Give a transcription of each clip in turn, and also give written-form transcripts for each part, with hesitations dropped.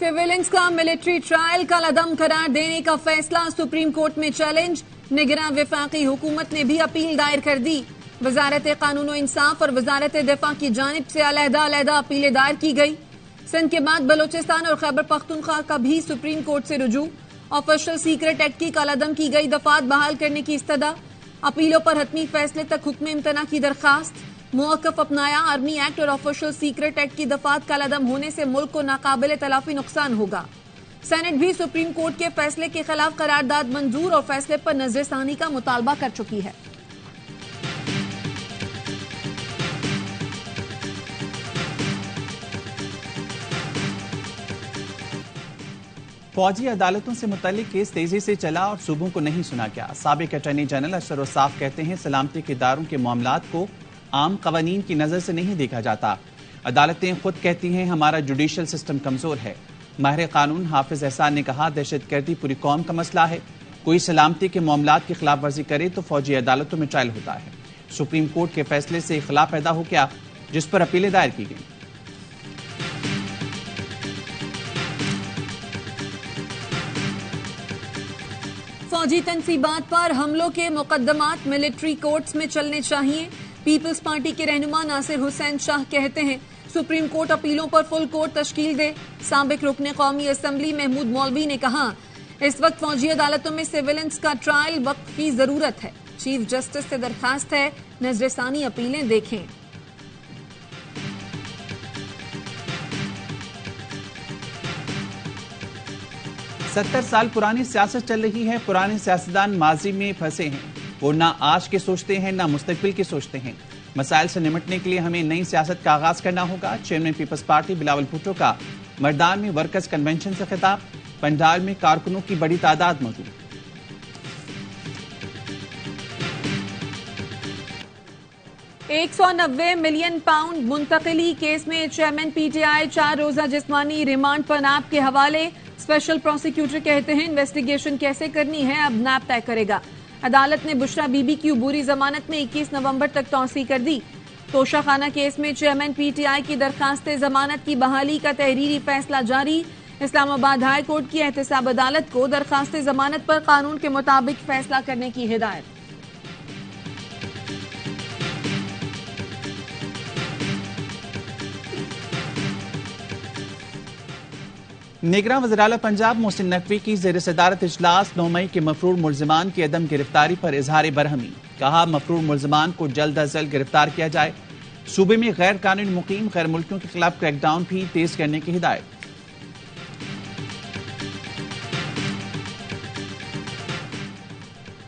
Surveillance का military trial कल अदम करार देने का फैसला सुप्रीम कोर्ट में चैलेंज। निगरान वफाकी हुकूमत ने भी अपील दायर कर दी। वजारत कानून व इंसाफ और वजारत दिफा की जानिब से अलहदा अपीलें दायर की गई। सिंध के बाद बलोचिस्तान और खैबर पख्तूनख्वा का भी सुप्रीम कोर्ट से रुजू। ऑफिशियल सीक्रेट एक्ट की कलअदम की गई दफात बहाल करने की इस्तदा। अपीलों पर हतमी फैसले तक हुक्म इम्तना की दरखास्त। मुवक्कफ अपनाया। आर्मी एक्ट और ऑफिशियल सीक्रेट एक्ट की दफात कलअदम होने से मुल्क को नाकाबिले तलाफी नुकसान होगा। सेनेट भी सुप्रीम कोर्ट के फैसले के खिलाफ करारदाद मंजूर और फैसले पर नजरसानी का मुतालबा कर चुकी है। फौजी अदालतों से मुतल्लिक केस तेजी से चला और सूबों को नहीं सुना गया। साबिक अटॉर्नी जनरल अशर साफ कहते हैं सलामती के इदारों के मामलात को आम कवानीन की नजर से नहीं देखा जाता। अदालतें खुद कहती हैं हमारा जुडिशल सिस्टम कमजोर है। माहिर कानून हाफिज एहसान ने कहा दहशतगर्दी पूरी कौम का मसला है। कोई सलामती के मामलात की खिलाफ वर्जी करे तो फौजी अदालतों में ट्रायल होता है। सुप्रीम कोर्ट के फैसले से इख्लाफ पैदा हो गया जिस पर अपीलें दायर की गई। फौजी तनसीबात पर हमलों के मुकदमात मिलिट्री कोर्ट्स में चलने चाहिए। पीपल्स पार्टी के रहनुमा नासिर हुसैन शाह कहते हैं सुप्रीम कोर्ट अपीलों पर फुल कोर्ट तश्कील दे। साबिक रुकने कौमी असम्बली महमूद मौलवी ने कहा इस वक्त फौजी अदालतों में सर्वेलेंस का ट्रायल वक्त की जरूरत है। चीफ जस्टिस से दरखास्त है नजरसानी अपीलें देखें। सत्तर साल पुरानी सियासत चल रही है। पुराने सियासतदान माजी में फंसे हैं। वो ना आज के सोचते हैं ना मुस्तकबिल के सोचते हैं। मसाइल से निपटने के लिए हमें नई सियासत का आगाज करना होगा। चेयरमैन पीपल्स पार्टी बिलावल भुट्टो का मर्दान में वर्कर्स कन्वेंशन से खिताब। पंडाल में कारकुनों की बड़ी तादाद मौजूद। £190 मिलियन मुंतकिली केस में चेयरमैन पीटीआई 4 रोजा जिस्मानी रिमांड पर नैब के हवाले। स्पेशल प्रोसिक्यूटर कहते हैं इन्वेस्टिगेशन कैसे करनी है अब नैब तय करेगा। अदालत ने बुशरा बीबी की उबूरी जमानत में 21 नवंबर तक तौसी कर दी। तोशाखाना केस में चेयरमैन पीटीआई की दरखास्त जमानत की बहाली का तहरीरी फैसला जारी। इस्लामाबाद हाई कोर्ट की एहतसाब अदालत को दरखास्त जमानत पर कानून के मुताबिक फैसला करने की हिदायत। निगरान वज़ीर-ए-आला पंजाब मोहसिन नकवी की ज़ेर सदारत इजलास 9 मई के मफरूर मुल्ज़िमान की अदम गिरफ्तारी पर इजहार बरहमी। कहा मफरूर मुल्ज़िमान को जल्द अज जल्द गिरफ्तार किया जाए। सूबे में गैर कानूनी मुकीम गैर मुल्कियों के खिलाफ क्रैकडाउन भी तेज करने की हिदायत।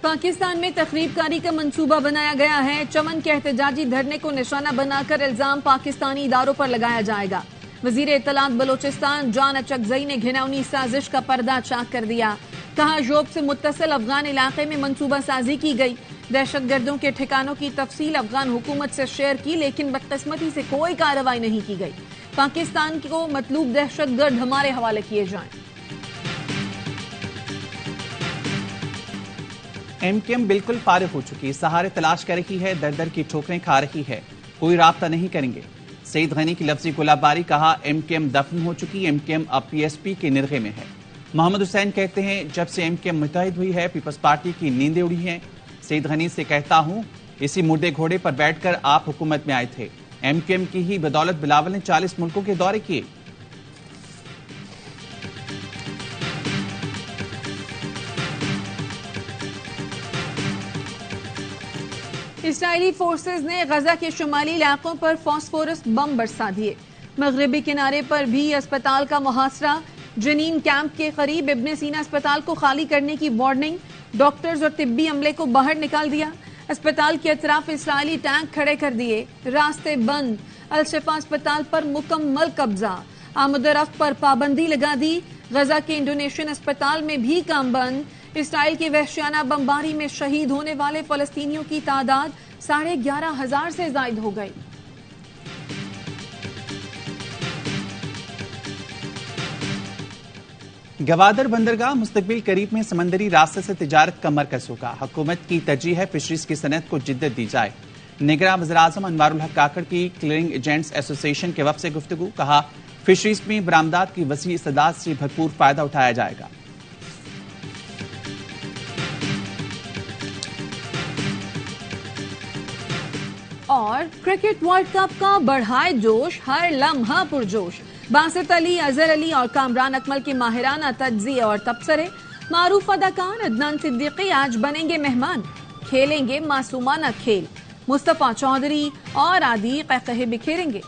पाकिस्तान में तखरीबकारी का मंसूबा बनाया गया है। चमन के एहतजाजी धरने को निशाना बनाकर इल्जाम पाकिस्तानी इदारों पर लगाया जाएगा। वजीर इत्तलात बलोचिस्तान जान अचकजई ने घिनौनी साजिश का पर्दा चाक कर दिया। कहा जोब से मुत्तसिल अफगान इलाके में मंसूबा साजी की गई। दहशतगर्दों के ठिकानों की तफसील अफगान हुकूमत से शेयर की लेकिन बदकिस्मती से कोई कार्रवाई नहीं की गई। पाकिस्तान को मतलूब दहशतगर्द हमारे हवाले किए जाएं। एमकेएम बिल्कुल फारिग हो चुकी है। सहारे तलाश कर रही है, दर दर की ठोकरें खा रही है। कोई राब्ता नहीं करेंगे। सईद गनी की लफ्जी गुलाबारी। कहा एमकेएम दफन हो चुकी। एमकेएम अब पीएसपी के निर्गे में है। मोहम्मद हुसैन कहते हैं जब से एमकेएम मुतहिद हुई है पीपल्स पार्टी की नींदें उड़ी हैं। सईद गनी से कहता हूं इसी मुर्दे घोड़े पर बैठकर आप हुकूमत में आए थे। एमकेएम की ही बदौलत बिलावल ने 40 मुल्कों के दौरे किए। इस्राइली फोर्सेज ने गजा के शुमाली इलाकों पर फास्फोरस बम बरसा दिए। मगरबी किनारे पर भी अस्पताल का मुहासरा। जनीन कैंप के करीब इब्ने सीना अस्पताल को खाली करने की वार्निंग। डॉक्टर्स और तिब्बी अमले को बाहर निकाल दिया। अस्पताल के अतराफ इस्राइली टैंक खड़े कर दिए। रास्ते बंद। अल शिफा अस्पताल पर मुकम्मल कब्जा। आमद-ओ-रफ्त पर पाबंदी लगा दी। गजा के इंडोनेशियन अस्पताल में भी काम बंद। इसराइल की वहशियाना बमबारी में शहीद होने वाले फलस्तीनियों की तादाद 11,500 से ज्यादा हो गई। गवादर बंदरगाह मुस्तकबिल करीब में समंदरी रास्ते से तिजारत का मरकज होगा। हुकूमत की तरजीह है फिशरीज की सनत को जिद्दत दी जाए। निगरान वज़ीर-ए-आज़म अनवारुल हक काकड़ की क्लियरिंग एजेंट्स एसोसिएशन के वफ़द से गुफ्तगू। कहा फिशरीज में बरामदात की वसी इस्तेदाद से भरपूर फायदा उठाया जाएगा। और क्रिकेट वर्ल्ड कप का बढ़ाए जोश, हर लम्हा पुरजोश। बासित अली, अजहर अली और कामरान अकमल के माहिराना तज्जिए और तबसरे। मारूफ अदाकार अदनान सिद्दीकी आज बनेंगे मेहमान, खेलेंगे मासूमाना खेल। मुस्तफा चौधरी और आदि कहकहे बिखेरेंगे।